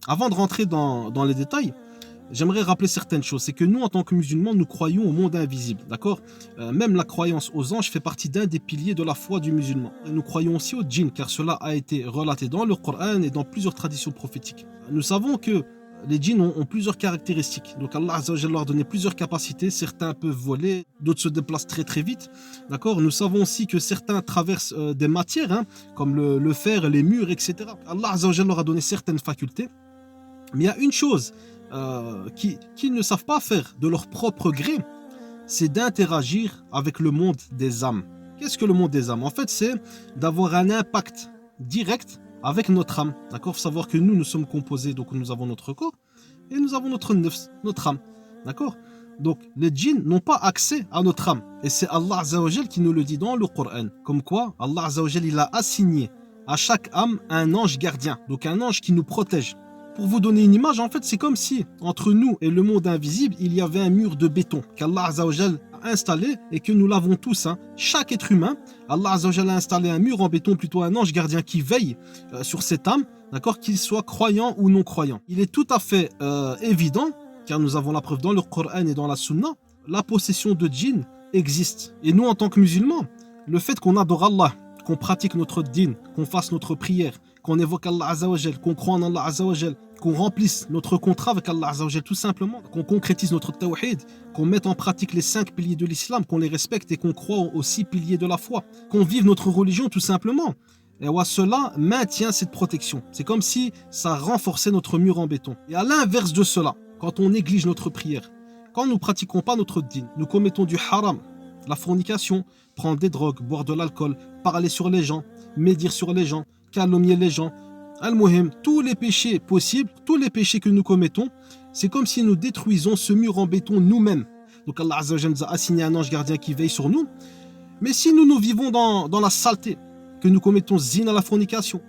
Avant de rentrer dans les détails, j'aimerais rappeler certaines choses. C'est que nous, en tant que musulmans, nous croyons au monde invisible, d'accord. Même la croyance aux anges fait partie d'un des piliers de la foi du musulman. Et nous croyons aussi aux djinns, car cela a été relaté dans le Coran et dans plusieurs traditions prophétiques. Nous savons que les djinns ont plusieurs caractéristiques. Donc Allah Azza wa Jalla leur a donné plusieurs capacités. Certains peuvent voler, d'autres se déplacent très très vite. D'accord. Nous savons aussi que certains traversent des matières, hein, comme le fer, les murs, etc. Allah Azza wa Jalla leur a donné certaines facultés. Mais il y a une chose qu'ils ne savent pas faire de leur propre gré, c'est d'interagir avec le monde des âmes. Qu'est-ce que le monde des âmes? En fait, c'est d'avoir un impact direct avec notre âme. D'accord? Il faut savoir que nous sommes composés, donc nous avons notre corps et nous avons notre nefs, notre âme. D'accord? Donc les djinns n'ont pas accès à notre âme. Et c'est Allah Azza wa Jal qui nous le dit dans le Coran. Comme quoi, Allah Azza wa Jal, il a assigné à chaque âme un ange gardien. Donc un ange qui nous protège. Pour vous donner une image, en fait, c'est comme si entre nous et le monde invisible, il y avait un mur de béton qu'Allah Azza wa Jal a installé et que nous l'avons tous. Hein. Chaque être humain, Allah Azza wa Jal a installé un mur en béton, plutôt un ange gardien qui veille sur cette âme, d'accord, qu'il soit croyant ou non croyant. Il est tout à fait évident, car nous avons la preuve dans le Coran et dans la Sunna, la possession de djinns existe. Et nous, en tant que musulmans, le fait qu'on adore Allah, qu'on pratique notre din, qu'on fasse notre prière, qu'on évoque Allah Azza wa Jal, qu'on croit en Allah Azza wa Jal, qu'on remplisse notre contrat avec Allah Azza wa Jal, tout simplement, qu'on concrétise notre tawhid, qu'on mette en pratique les 5 piliers de l'islam, qu'on les respecte et qu'on croit aux 6 piliers de la foi, qu'on vive notre religion tout simplement. Et ouais, cela maintient cette protection. C'est comme si ça renforçait notre mur en béton. Et à l'inverse de cela, quand on néglige notre prière, quand nous ne pratiquons pas notre din, nous commettons du haram, la fornication, prendre des drogues, boire de l'alcool, parler sur les gens, médire sur les gens, calomnier les gens, al-muhim, tous les péchés possibles, tous les péchés que nous commettons, c'est comme si nous détruisons ce mur en béton nous-mêmes. Donc Allah Azza wa Jalla nous a assigné un ange gardien qui veille sur nous. Mais si nous vivons dans la saleté, que nous commettons zina, la fornication,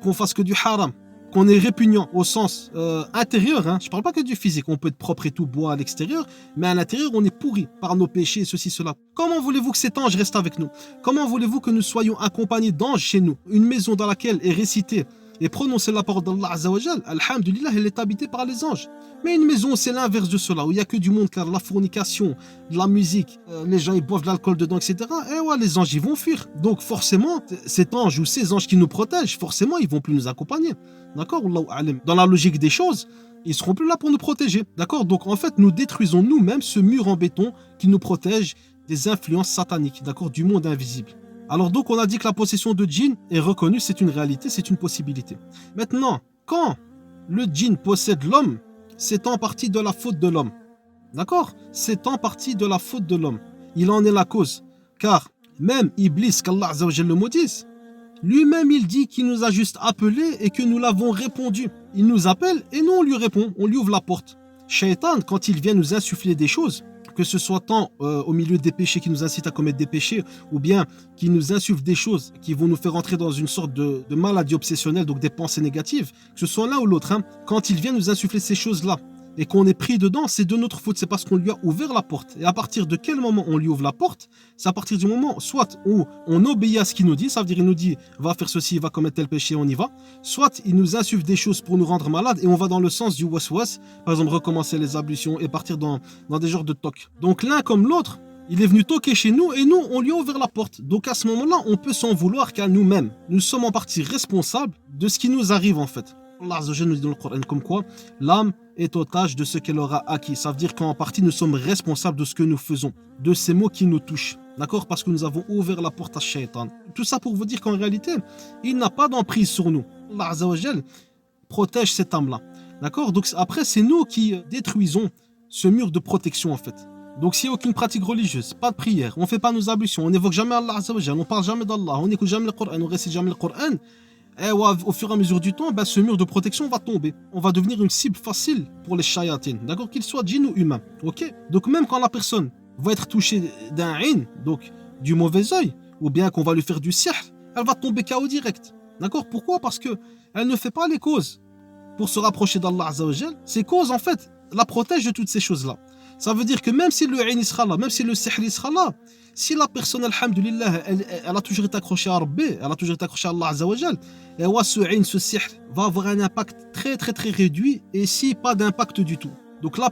qu'on fasse que du haram, qu'on est répugnant au sens intérieur, hein. Je ne parle pas que du physique, on peut être propre et tout beau à l'extérieur, mais à l'intérieur on est pourri par nos péchés, ceci, cela. Comment voulez-vous que cet ange reste avec nous? Comment voulez-vous que nous soyons accompagnés d'anges chez nous? Une maison dans laquelle est récitée et prononcer la parole d'Allah Azza wa Jal, alhamdulillah, elle est habitée par les anges. Mais une maison, c'est l'inverse de cela, où il n'y a que du monde, car la fornication, de la musique, les gens ils boivent de l'alcool dedans, etc. Et ouais, les anges, ils vont fuir. Donc forcément, cet ange ou ces anges qui nous protègent, forcément, ils vont plus nous accompagner. D'accord? Allahu a'lam. Dans la logique des choses, ils seront plus là pour nous protéger. D'accord? Donc en fait, nous détruisons nous-mêmes ce mur en béton qui nous protège des influences sataniques, d'accord, du monde invisible. Alors donc on a dit que la possession de djinn est reconnue, c'est une réalité, c'est une possibilité. Maintenant, quand le djinn possède l'homme, c'est en partie de la faute de l'homme. D'accord? C'est en partie de la faute de l'homme. Il en est la cause. Car même Iblis, qu'Allah Azza wa Jalla le maudisse, lui-même il dit qu'il nous a juste appelés et que nous l'avons répondu. Il nous appelle et nous on lui répond, on lui ouvre la porte. Shaitan, quand il vient nous insuffler des choses, que ce soit tant au milieu des péchés qui nous incitent à commettre des péchés, ou bien qui nous insufflent des choses qui vont nous faire entrer dans une sorte de maladie obsessionnelle, donc des pensées négatives, que ce soit l'un ou l'autre, hein, quand il vient nous insuffler ces choses-là, et qu'on est pris dedans, c'est de notre faute, c'est parce qu'on lui a ouvert la porte. Et à partir de quel moment on lui ouvre la porte? C'est à partir du moment, soit où on obéit à ce qu'il nous dit, ça veut dire il nous dit, va faire ceci, va commettre tel péché, on y va, soit il nous insuffle des choses pour nous rendre malades, et on va dans le sens du waswas, par exemple recommencer les ablutions et partir dans des genres de tocs. Donc l'un comme l'autre, il est venu toquer chez nous, et nous, on lui a ouvert la porte. Donc à ce moment-là, on peut s'en vouloir qu'à nous-mêmes. Nous sommes en partie responsables de ce qui nous arrive en fait. Allah Azza wa Jalla nous dit dans le Coran comme quoi l'âme est otage de ce qu'elle aura acquis. Ça veut dire qu'en partie nous sommes responsables de ce que nous faisons, de ces mots qui nous touchent. D'accord? Parce que nous avons ouvert la porte à Shaitan. Tout ça pour vous dire qu'en réalité, il n'a pas d'emprise sur nous. Allah Azza wa Jalla protège cette âme-là. D'accord? Donc après, c'est nous qui détruisons ce mur de protection en fait. Donc s'il n'y a aucune pratique religieuse, pas de prière, on ne fait pas nos ablutions, on n'évoque jamais Allah Azza wa Jalla, on ne parle jamais d'Allah, on n'écoute jamais le Coran, on ne récite jamais le Coran, et au fur et à mesure du temps, ce mur de protection va tomber. On va devenir une cible facile pour les shayatines, d'accord, qu'ils soient djinns ou humains. Ok? Donc même quand la personne va être touchée d'un ayn, donc du mauvais œil, ou bien qu'on va lui faire du sihr, elle va tomber KO direct. D'accord? Pourquoi? Parce que elle ne fait pas les causes pour se rapprocher d'Allah Azza wa Jal. Ces causes, en fait, la protègent de toutes ces choses-là. Ça veut dire que même si le ayn il sera là, même si le sihr il sera là, si la personne, alhamdoulilah, elle a toujours été accrochée à Rabbi, elle a toujours été accrochée à Allah Azza wa Jal, et ouais, ce ayn, ce sihr va avoir un impact très très très réduit, et si pas d'impact du tout. Donc là,